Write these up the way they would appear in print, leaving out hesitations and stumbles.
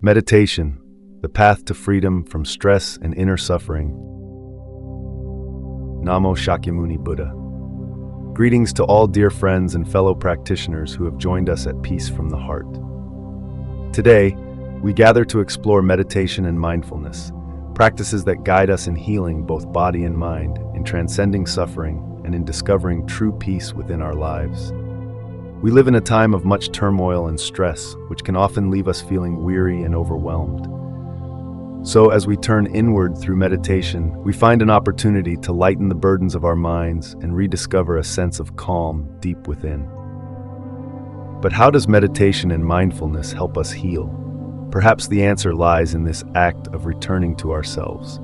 Meditation, the path to freedom from stress and inner suffering. Namo Shakyamuni Buddha. Greetings to all dear friends and fellow practitioners who have joined us at Peace from the Heart. Today, we gather to explore meditation and mindfulness, practices that guide us in healing both body and mind, in transcending suffering, and in discovering true peace within our lives. We live in a time of much turmoil and stress, which can often leave us feeling weary and overwhelmed. So as we turn inward through meditation, we find an opportunity to lighten the burdens of our minds and rediscover a sense of calm deep within. But how does meditation and mindfulness help us heal? Perhaps the answer lies in this act of returning to ourselves.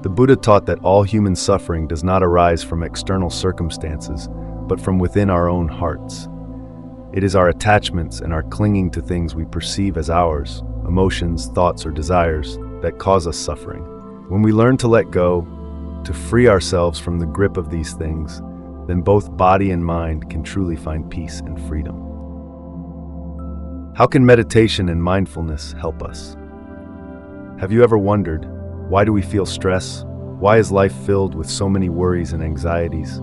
The Buddha taught that all human suffering does not arise from external circumstances, but from within our own hearts. It is our attachments and our clinging to things we perceive as ours, emotions, thoughts, or desires, that cause us suffering. When we learn to let go, to free ourselves from the grip of these things, then both body and mind can truly find peace and freedom. How can meditation and mindfulness help us? Have you ever wondered, why do we feel stress? Why is life filled with so many worries and anxieties?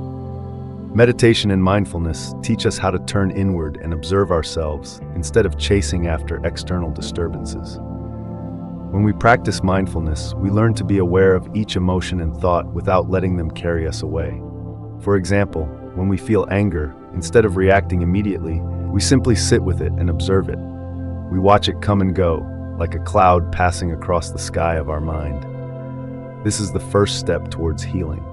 Meditation and mindfulness teach us how to turn inward and observe ourselves instead of chasing after external disturbances. When we practice mindfulness, we learn to be aware of each emotion and thought without letting them carry us away. For example, when we feel anger, instead of reacting immediately, we simply sit with it and observe it. We watch it come and go, like a cloud passing across the sky of our mind. This is the first step towards healing.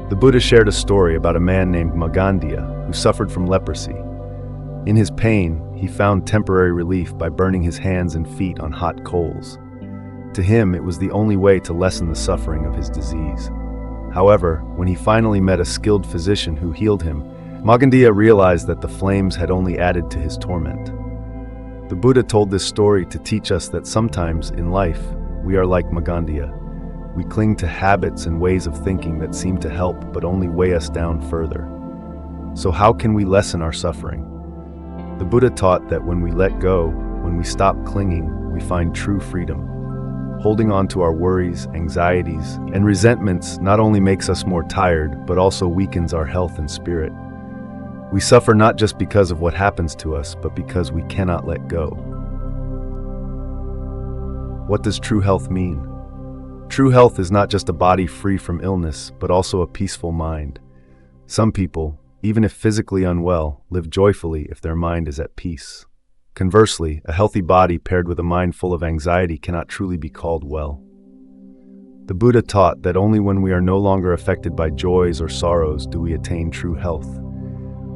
The Buddha shared a story about a man named Magandia who suffered from leprosy. In his pain, he found temporary relief by burning his hands and feet on hot coals. To him, it was the only way to lessen the suffering of his disease. However, when he finally met a skilled physician who healed him, Magandia realized that the flames had only added to his torment. The Buddha told this story to teach us that sometimes in life, we are like Magandia. We cling to habits and ways of thinking that seem to help but only weigh us down further. So how can we lessen our suffering? The Buddha taught that when we let go, when we stop clinging, we find true freedom. Holding on to our worries, anxieties, and resentments not only makes us more tired, but also weakens our health and spirit. We suffer not just because of what happens to us, but because we cannot let go. What does true health mean? True health is not just a body free from illness, but also a peaceful mind. Some people, even if physically unwell, live joyfully if their mind is at peace. Conversely, a healthy body paired with a mind full of anxiety cannot truly be called well. The Buddha taught that only when we are no longer affected by joys or sorrows do we attain true health.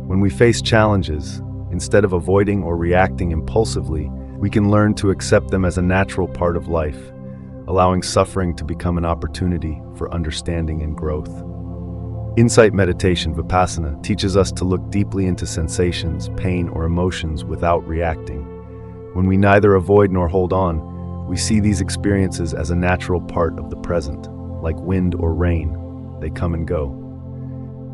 When we face challenges, instead of avoiding or reacting impulsively, we can learn to accept them as a natural part of life, allowing suffering to become an opportunity for understanding and growth. Insight meditation, Vipassana, teaches us to look deeply into sensations, pain, or emotions without reacting. When we neither avoid nor hold on, we see these experiences as a natural part of the present, like wind or rain. They come and go.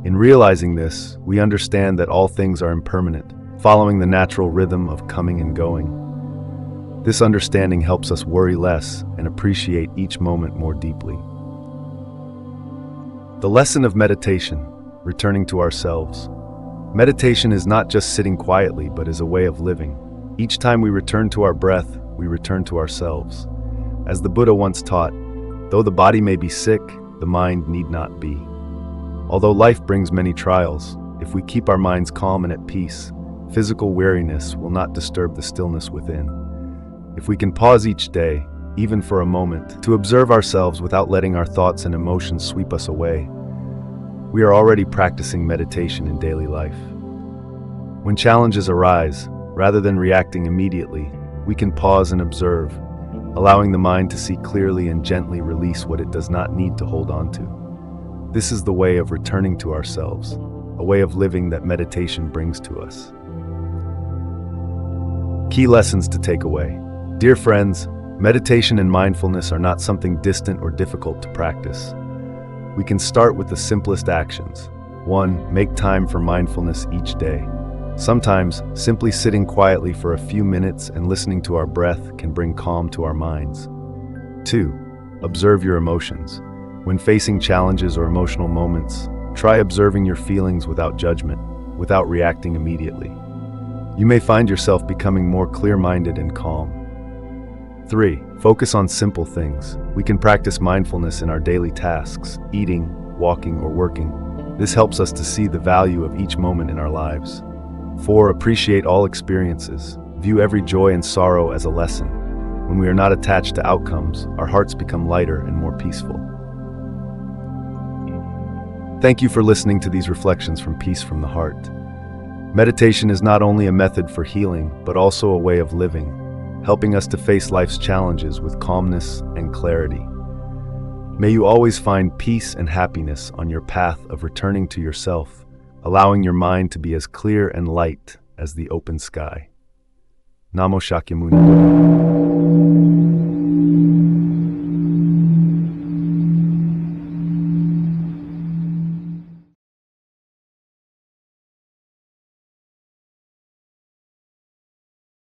In realizing this, we understand that all things are impermanent, following the natural rhythm of coming and going. This understanding helps us worry less and appreciate each moment more deeply. The lesson of meditation, returning to ourselves. Meditation is not just sitting quietly, but is a way of living. Each time we return to our breath, we return to ourselves. As the Buddha once taught, though the body may be sick, the mind need not be. Although life brings many trials, if we keep our minds calm and at peace, physical weariness will not disturb the stillness within. If we can pause each day, even for a moment, to observe ourselves without letting our thoughts and emotions sweep us away, we are already practicing meditation in daily life. When challenges arise, rather than reacting immediately, we can pause and observe, allowing the mind to see clearly and gently release what it does not need to hold on to. This is the way of returning to ourselves, a way of living that meditation brings to us. Key lessons to take away. Dear friends, meditation and mindfulness are not something distant or difficult to practice. We can start with the simplest actions. 1. Make time for mindfulness each day. Sometimes, simply sitting quietly for a few minutes and listening to our breath can bring calm to our minds. 2. Observe your emotions. When facing challenges or emotional moments, try observing your feelings without judgment, without reacting immediately. You may find yourself becoming more clear-minded and calm. 3. Focus on simple things. We can practice mindfulness in our daily tasks, eating, walking, or working. This helps us to see the value of each moment in our lives. 4. Appreciate all experiences. View every joy and sorrow as a lesson. When we are not attached to outcomes, our hearts become lighter and more peaceful. Thank you for listening to these reflections from Peace from the Heart. Meditation is not only a method for healing, but also a way of living, helping us to face life's challenges with calmness and clarity. May you always find peace and happiness on your path of returning to yourself, allowing your mind to be as clear and light as the open sky. Namo Shakyamuni Buddha.